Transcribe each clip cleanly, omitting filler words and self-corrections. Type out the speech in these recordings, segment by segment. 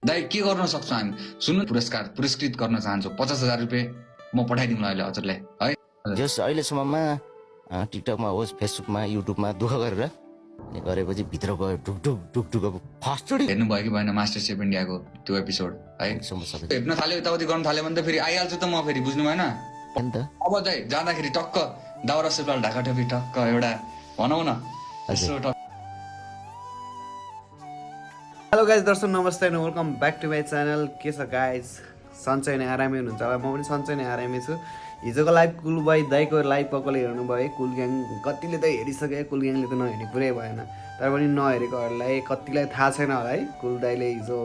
दाइ के गर्न सक्छौँ हामी सुन्नु पुरस्कृत गर्न चाहन्छौँ 50,000 रुपियाँ म पठाइदिउँला अहिले हजुरलाई है जस अहिलेसम्ममा टिकटकमा होस् फेसबुकमा युट्युबमा दुःख गरेर गरेपछि भित्र गयो ढुकढुक ढुकढुक अब फर्स्टचोटि हेर्नुभयो कि भएन मास्टर सेफ इन्डियाको त्यो एपिसोड है हेर्न थाल्यो यताउति गर्न थाल्यो भने त फेरि आइहाल्छु त म फेरि बुझ्नु भएन अब दाइ जाँदाखेरि टक्क दाउरा सुरुवाल ढाका टोपी टक्क एउटा भनौँ न हेलो गाइज दर्शक नमस्ते and welcome back to my channel के छ गाइज सन्चै नै आरामै हुनुहुन्छ होला म पनि सन्चै नै आरामै छु हिजोको लाइभ कुल बाई दाइको लाइभ पक्कले हेर्नुभयो है कुल ग्याङ कतिले त हेरिसके कुल ग्याङले त नहेर्ने कुरै भएन तर पनि नहेरेकोहरूलाई कतिलाई थाहा छैन होला है कुल दाइले हिजो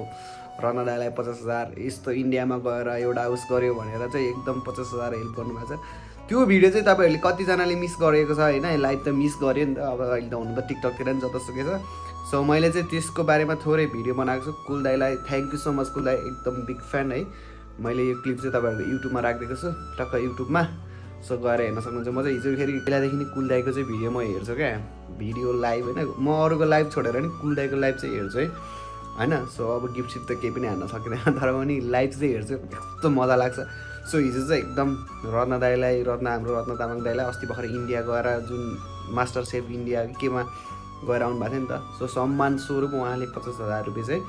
रना दाइलाई 50,000 यस्तो इन्डियामा गएर एउटा उस गर्यो भनेर चाहिँ एकदम 50,000 हेल्प गर्नुभएको छ त्यो भिडियो चाहिँ तपाईँहरूले कतिजनाले मिस गरेको छ होइन लाइभ त मिस गर्यो नि त अब अहिले त हुनु त टिकटकतिर नि जतासुकै छ सो मैले चाहिँ त्यसको बारेमा थोरै भिडियो बनाएको छु कुल दाइलाई थ्याङ्क यू सो मच कुल दाइ एकदम बिग फ्यान है मैले यो क्लिप चाहिँ तपाईँहरूको युट्युबमा राखिदिएको छु टक्क युट्युबमा सो गएर हेर्न सक्नुहुन्छ म चाहिँ हिजो फेरि पहिलादेखि नै कुल दाइको चाहिँ भिडियो म हेर्छु क्या भिडियो लाइभ होइन म अरूको लाइभ छोडेर नि कुल दाइको लाइभ चाहिँ हेर्छु है होइन सो अब गिफ्ट सिफ्ट त केही पनि हान्न सकिँदैन तर पनि लाइभ चाहिँ हेर्छु कस्तो मजा लाग्छ सो हिजो चाहिँ एकदम रत्न दाइलाई हाम्रो रत्न तामाङ दाइलाई अस्ति भर्खर इन्डिया गएर जुन मास्टर सेफ इन्डिया केमा गएर आउनु भएको थियो नि त सो सम्मान स्वरूप उहाँले 50,000 रुपियाँ चाहिँ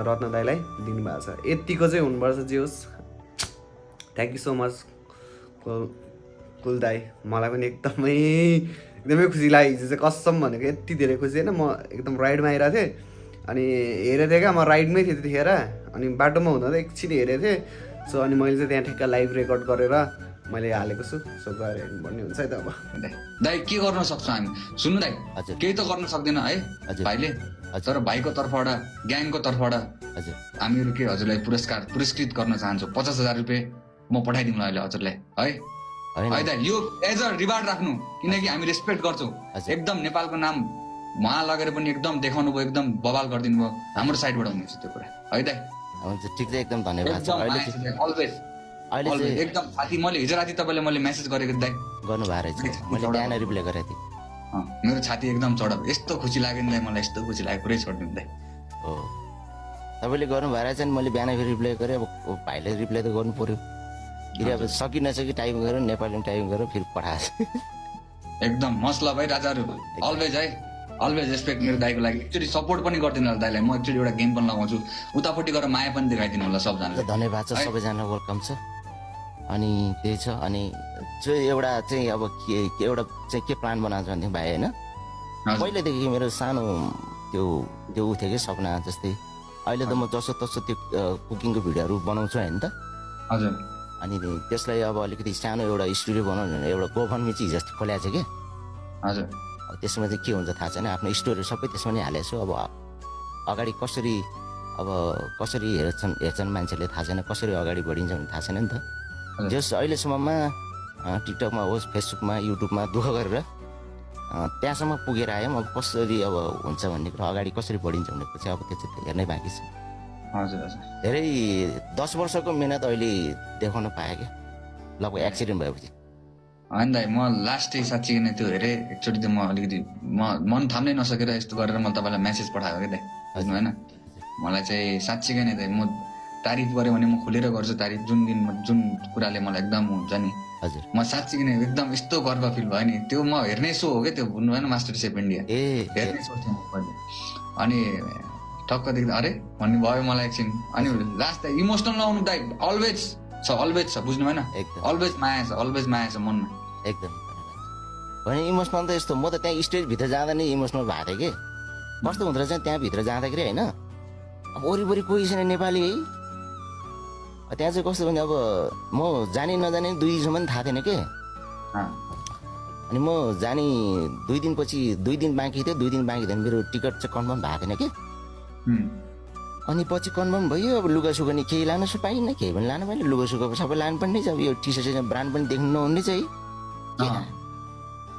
रत्न दाइलाई दिनुभएको छ यतिको चाहिँ हुनुपर्छ जे होस् थ्याङ्क यू सो मच कुल दाइ मलाई पनि एकदमै खुसी लाग्यो हिजो चाहिँ कसम भनेको यति धेरै खुसी होइन म एकदम राइडमा आइरहेको थिएँ अनि हेरेको थिएँ क्या म राइडमै थिएँ त्यतिखेर अनि बाटोमा हुँदा त एकछिन हेरेको थिएँ सो अनि मैले चाहिँ त्यहाँ ठ्याक्क लाइभ रेकर्ड गरेर मैले हालेको छु सो गएर हेर्नुपर्ने हुन्छ है त अब दाइ के गर्न सक्छौँ हामी सुन्नु दाइ केही त गर्न सक्दैन है भाइले तर भाइको तर्फबाट ग्याङको तर्फबाट हामीहरू के हजुरलाई पुरस्कृत गर्न चाहन्छौँ 50,000 रुपियाँ म पठाइदिउँला अहिले हजुरलाई है है दाइ यो एज अ रिवार्ड राख्नु किनकि हामी रेस्पेक्ट गर्छौँ एकदम नेपालको नाम उहाँ लगेर पनि एकदम देखाउनु भयो एकदम बवाल गरिदिनु भयो हाम्रो साइडबाट हुनेछ त्यो कुरा है दाइ ठिक छ एकदम धन्यवाद छ अहिले एकदम साथी मैले हिजो राति तपाईँले मैले मेसेज गरेको दाइ गर्नुभएको रहेछ मैले बिहान रिप्लाई गरेको थिएँ मेरो छाती एकदम चढाउ यस्तो खुसी लाग्यो नि दाइ मलाई यस्तो खुसी लाग्यो पुरै छोडिदिनु दाइ हो तपाईँले गर्नुभएको रहेछ नि मैले बिहान फेरि रिप्लाई गरेँ अब भाइले रिप्लाई त गर्नु पऱ्यो फेरि अब सकि नसकि टाइपिङ गरेर नेपालीमा टाइपिङ गरेर फेरि पठाएको एकदम मसला भाइ राजाहरू अलवेज है अलवेज रेस्पेक्ट मेरो दाइको लागि एक्चुअली सपोर्ट पनि गरिदिनु होला दाइलाई म एक्चुअली एउटा गेम पनि लगाउँछु उतापट्टि गएर माया पनि देखाइदिनु होला सबजनाले धन्यवाद छ सबैजना वेलकम छ अनि त्यही छ अनि चाहिँ एउटा चाहिँ अब एउटा चाहिँ के प्लान बनाएको छ भने भाइ होइन पहिलेदेखि मेरो सानो त्यो ऊ थियो कि सपना जस्तै अहिले त म जसो तसो त्यो कुकिङको भिडियोहरू बनाउँछु होइन त हजुर अनि त्यसलाई अब अलिकति सानो एउटा स्टुडियो बनाउनु भने एउटा गोफन्मी चाहिँ हिजो खोलेको छ कि हजुर त्यसमा चाहिँ के हुन्छ थाहा छैन आफ्नो स्टोरीहरू सबै त्यसमा नै हालेको छु अब अगाडि कसरी हेर्छन् मान्छेले थाहा छैन कसरी अगाडि बढिन्छ भने थाहा छैन नि त जस अहिलेसम्ममा टिकटकमा होस् फेसबुकमा युट्युबमा दुःख गरेर त्यहाँसम्म पुगेर आयौँ अब कसरी अब हुन्छ भन्ने कुरा अगाडि कसरी बढिन्छ भन्ने कुरा चाहिँ अब त्यो चाहिँ हेर्नै बाँकी छ हजुर हजुर धेरै 10 वर्षको मेहनत अहिले देखाउन पाएँ क्या लगभग एक्सिडेन्ट भएपछि होइन दाइ म लास्टै साँच्चीकै नै त्यो हेरेँ एकचोटि त म अलिकति मन थाम्नै नसकेर यस्तो गरेर मैले तपाईँलाई मेसेज पठाएको क्या दाइ बुझ्नु भएन मलाई चाहिँ साँच्चीकै नै दाइ म तारिफ गरेँ भने म खुलेर गर्छु तारिफ जुन कुराले मलाई एकदम हुन्छ नि हजुर म साँच्चीकै नै एकदम यस्तो गर्व फिल भयो नि त्यो म हेर्ने सो हो क्या त्यो बुझ्नु भएन मास्टर सेफ इन्डिया हेर्ने सो थियो मैले अनि टक्क देख्दा अरे भन्ने भयो मलाई एकछिन अनि लास्ट दाइ इमोसनल नआउनु दाइ अलवेज छ बुझ्नु भएन अलवेज माया छ मनमा एकदम भने इमोसनल त यस्तो म त त्यहाँ स्टेजभित्र जाँदा नै इमोसनल भएको थिएँ कि कस्तो हुँदो रहेछ त्यहाँ भित्र जाँदाखेरि होइन अब वरिपरि कोही छैन नेपाली है त्यहाँ चाहिँ कस्तो भने अब म जाने नजाने 2 दिनसम्म पनि थाहा थिएन के अनि म जाने 2 दिन बाँकी थियो 2 दिन बाँकी थियो मेरो टिकट चाहिँ कन्फर्म भएको थिएन कि अनि पछि कन्फर्म भयो अब लुगासुगा नि केही लानु पाइनँ केही पनि लानु पाइनँ लुगासुगा सबै लानु पर्ने छ अब यो टी सर्ट ब्रान्ड पनि देख्नु नहुने चाहिँ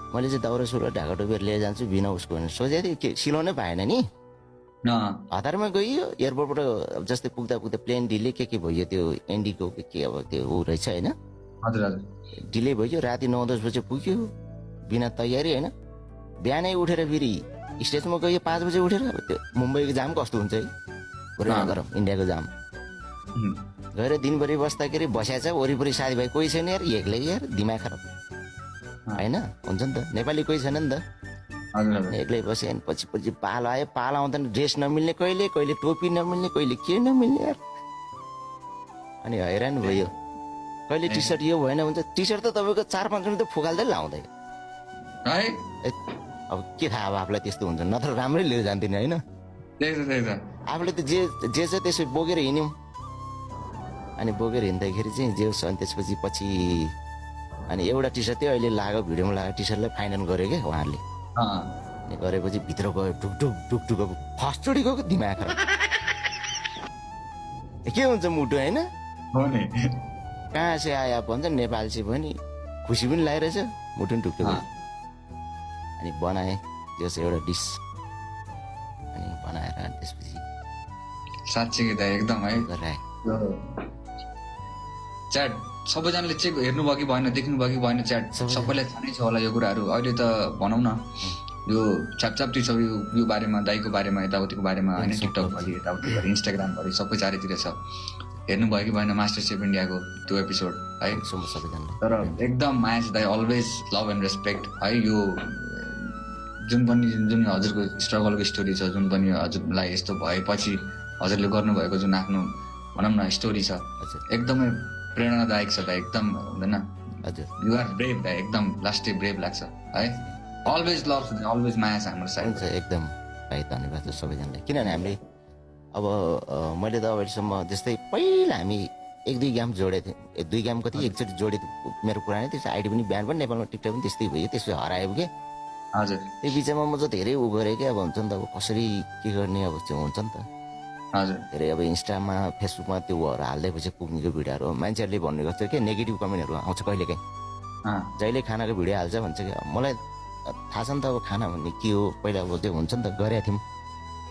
मैले चाहिँ दाउरा सुरुवाल ढाका टोपीहरू लिएर जान्छु बिना उसको भनेर सोचेको थिएँ के सिलाउनै पाएन नि हतारमा गयो एयरपोर्टबाट जस्तै पुग्दा प्लेन डिले के भयो त्यो एन्डीको के अब त्यो ऊ रहेछ होइन डिले भयो राति 9-10 बजे पुग्यो बिना तयारी होइन बिहानै उठेर फेरि स्टेजमा गयो 5 बजे उठेर त्यो मुम्बईको जाम कस्तो हुन्छ है पुरै नगरौँ इन्डियाको जाम गएर दिनभरि बस्दाखेरि बस्या छ वरिपरि साथीभाइ कोही छैन यार एक्लै यार दिमाग खराब होइन हुन्छ नि त नेपाली कोही छैन नि त एक्लै बस्यो अनि पछि पालो आयो पालो आउँदा ड्रेस नमिल्ने कहिले कहिले टोपी नमिल्ने कहिले के नमिल्ने यार अनि हैरान भयो कहिले टी सर्ट यो भएन हुन्छ टी सर्ट त तपाईँको 4-5 मिनट त फुकाल्दै लाउँदै अब के थाहा अब आफूलाई त्यस्तो हुन्छ नत्र राम्रै लिएर जान्थ्यो नि होइन आफूले त जे छ त्यसो बोकेर हिँड्यौँ अनि बोकेर हिँड्दाखेरि चाहिँ जे होस् अनि त्यसपछि पछि अनि एउटा टी सर्ट थियो अहिले लागेको भिडियोमा लागेको टी सर्टलाई फाइनल गर्यो क्या उहाँहरूले अनि गरेपछि भित्र गयो ढुकढुक अब फर्स्टचोटि गएको दिमाग खराब के हुन्छ मुटु होइन कहाँ से आयो भन्छ नेपाल से पनि खुसी पनि लागिरहेछ मुटु पनि ढुकढुक अनि बनाएँ त्यो चाहिँ एउटा डिस अनि बनाएर अनि त्यसपछि साँच्चै त एकदम है च्याट सबैजनाले चेक हेर्नुभयो कि भएन देख्नुभयो कि भएन च्याट सबैलाई थाहा नै छ होला यो कुराहरू अहिले त भनौँ न यो छ्यापछाप्टी छ यो बारेमा दाइको बारेमा यताउतिको बारेमा होइन टिकटक भरि यताउति भरि इन्स्टाग्राम भरि सबै चारैतिर छ हेर्नुभयो कि भएन मास्टर सेफ इन्डियाको त्यो एपिसोड है तर एकदम माया छ दाइ अलवेज लभ एन्ड रेस्पेक्ट है यो जुन हजुरको स्ट्रगलको स्टोरी छ जुन पनि हजुरलाई यस्तो भएपछि हजुरले गर्नुभएको जुन आफ्नो भनौँ न स्टोरी छ एकदमै प्रेरणादायक छ दाइ एकदम हुँदैन युआर ब्रेभ दाइ एकदम लास्टै ब्रेभ लाग्छ है अलवेज लभ अलवेज माया छ हाम्रो साइड एकदम भाइ धन्यवाद छ सबैजनालाई किनभने हामीले अब मैले त अहिलेसम्म जस्तै पहिला हामी 1-2 गेम जोडेको थियौँ 2 गेम कति एकचोटि जोडेको मेरो पुरानै त्यस्तो आइडी पनि बिहान पनि नेपालमा टिकटक पनि त्यस्तै भयो त्यसो हरायो के हजुर त्यो बिचमा म चाहिँ धेरै उ गरेँ कि अब हुन्छ नि त अब कसरी के गर्ने अब त्यो हुन्छ नि त हजुर धेरै अब इन्स्टामा फेसबुकमा त्यो हाल्दैपछि कुकिङको भिडियोहरू मान्छेहरूले भन्ने गर्छ कि नेगेटिभ कमेन्टहरू आउँछ कहिलेकाहीँ जहिले खानाको भिडियो हाल्छ भन्छ कि मलाई थाहा छ नि त अब खाना भन्ने के हो पहिला अब त्यो हुन्छ नि त गरेका थियौँ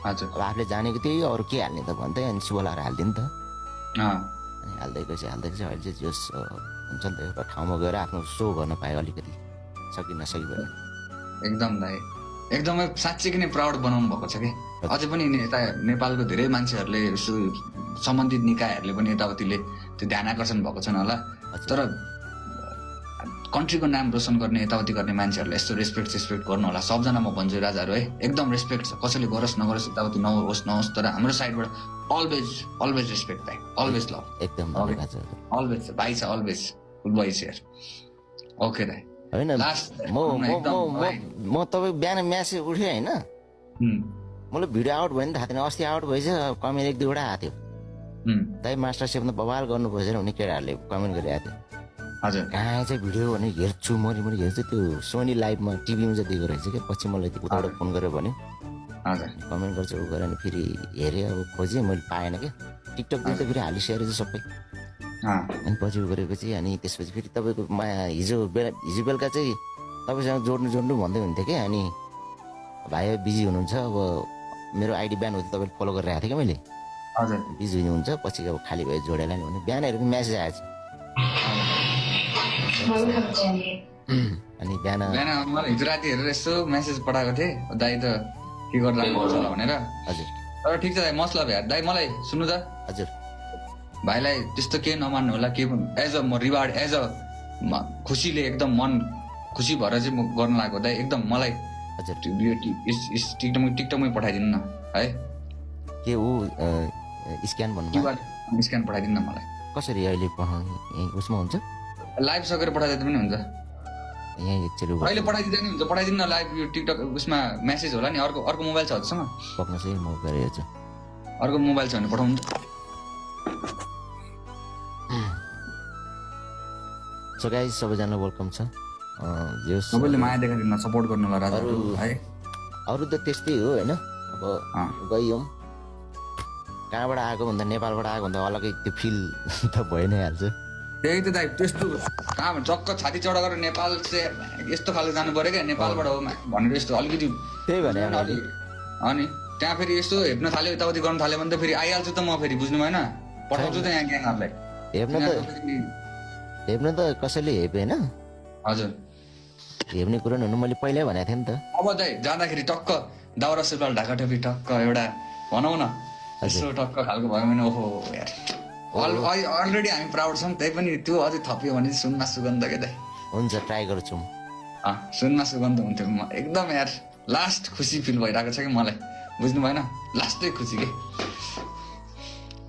हजुर अब आफूले जानेको त्यही अरू के हाल्ने त भन्दै अनि सुबलाएर हालिदियो नि त अनि हाल्दै गएपछि अहिले चाहिँ जस हुन्छ नि त एउटा ठाउँमा गएर आफ्नो सो गर्न पाएँ अलिकति सकि नसकि पनि एकदम दाइ एकदमै साँच्चै नै प्राउड बनाउनु भएको छ कि अझै पनि यता नेपालको धेरै मान्छेहरूले यसो सम्बन्धित निकायहरूले पनि यताउतिले त्यो ध्यान आकर्षण भएको छन् होला तर कन्ट्रीको नाम रोशन गर्ने यताउति गर्ने मान्छेहरूलाई यस्तो रेस्पेक्ट गर्नु होला सबजना म भन्छु राजाहरू है एकदम रेस्पेक्ट छ कसैले गरोस् नगरोस् यताउति नहोस् तर हाम्रो साइडबाट अलवेज रेस्पेक्ट दाइ अलवेज लभ एकदम अलवेज भाइ छ always good boy here okay दाइ होइन म तपाईँ बिहान म्यासेज उठेँ होइन मलाई भिडियो आउट भयो नि थाहा थिएन अस्ति आउट भएछ कमेन्ट 1-2 आएको थियो दाइ मास्टर सेफमा बवाल गर्नुपर्छ भने केटाहरूले कमेन्ट गरिरहेको थियो हजुर कहाँ चाहिँ भिडियो भने हेर्छु म हेर्छु त्यो सोनी लाइभमा टिभीमा चाहिँ दिएको रहेछ क्या पछि मलाई त्यो उताबाट फोन गरेर भन्यो हजुर कमेन्ट गर्छु उ गरेर फेरि हेरेँ अब खोजेँ मैले पाएन क्या टिकटक त फेरि हालिसकेर चाहिँ सबै अनि पछि गरेपछि अनि त्यसपछि फेरि तपाईँको हिजो बेलुका चाहिँ तपाईँसँग जोड्नु भन्दै हुन्थ्यो क्या अनि भाइ बिजी हुनुहुन्छ अब मेरो आइडी बिहान हुँदा तपाईँले फलो गरेर आएको थिएँ क्या मैले हजुर बिजी हुनुहुन्छ पछि अब खाली भयो जोडेला नि भने बिहान हेरेको म्यासेज आएछ अनि बिहान मलाई हिजो राति हेरेर यसो मेसेज पठाएको थिएँ दाइ त के गर्दा होला भनेर हजुर तर ठिक छ दाइ मतलब यार दाइ मलाई सुन्नु त हजुर भाइलाई त्यस्तो केही नमान्नु होला के एज अ म रिवार्ड एज अ खुसीले एकदम मन खुसी भएर चाहिँ म गर्न लागेको दाइ एकदम मलाई हजुर टिकटकमै पठाइदिनु न है के ऊ स्क्यान भन्नु स्क्यान पठाइदिनु न मलाई कसरी अहिले पठाउने उसमा हुन्छ लाइभ सकेर पठाइदिँदा पनि हुन्छ यहाँ एकचोटि अहिले पठाइदिँदा नि हुन्छ पठाइदिनु न लाइभ यो टिकटक उसमा मेसेज होला नि अर्को मोबाइल छ हजुरसँग पक्न चाहिँ म गरेर हेर्छु अर्को मोबाइल छ भने पठाउनु सो गाइस सबैजना वेलकम छ सबैले माया देखाइदिनु सपोर्ट गर्नु होला राजाहरू है अरू त त्यस्तै हो होइन अब गयौँ कहाँबाट आएको भन्दा नेपालबाट आएको भन्दा अलग्गै त्यो फिल त भइ नै हाल्छ त्यही त दाइ त्यस्तो कहाँ चक्क छाती चढा गरेर नेपाल चाहिँ यस्तो खाले जानु पर्यो क्या नेपालबाट हो भनेर यस्तो अलिकति त्यही भने अनि त्यहाँ फेरि यस्तो हेप्न थाल्यो यताउति गर्नु थाल्यो भने त फेरि आइहाल्छु त म फेरि बुझ्नु भएन पठाउँछु त यहाँ ग्याङहरूलाई हेप्न त कसैले हेपेन हजुर हेप्ने कुरो हुनु मैले पहिल्यै भनेको थिएँ नि त अब दाइ जाँदाखेरि टक्क दाउरा सुरुवाल ढाका टोपी टक्क एउटा भनौँ न यस्तो टक्क खालको भयो भने ओहो यार अलरेडी हामी प्राउड छौँ त्यही पनि त्यो अझै थपियो भने सुनमा सुगन्ध के दाइ हुन्छ ट्राई गर्छौँ सुनमा सुगन्ध हुन्थ्यो एकदम यार लास्ट खुसी फिल भइरहेको छ कि मलाई बुझ्नु भएन लास्टै खुसी के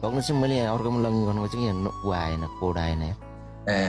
पक्नु चाहिँ मैले अर्कोमा लगिङ गर्नुको चाहिँ ऊ आएन कोड आएन ए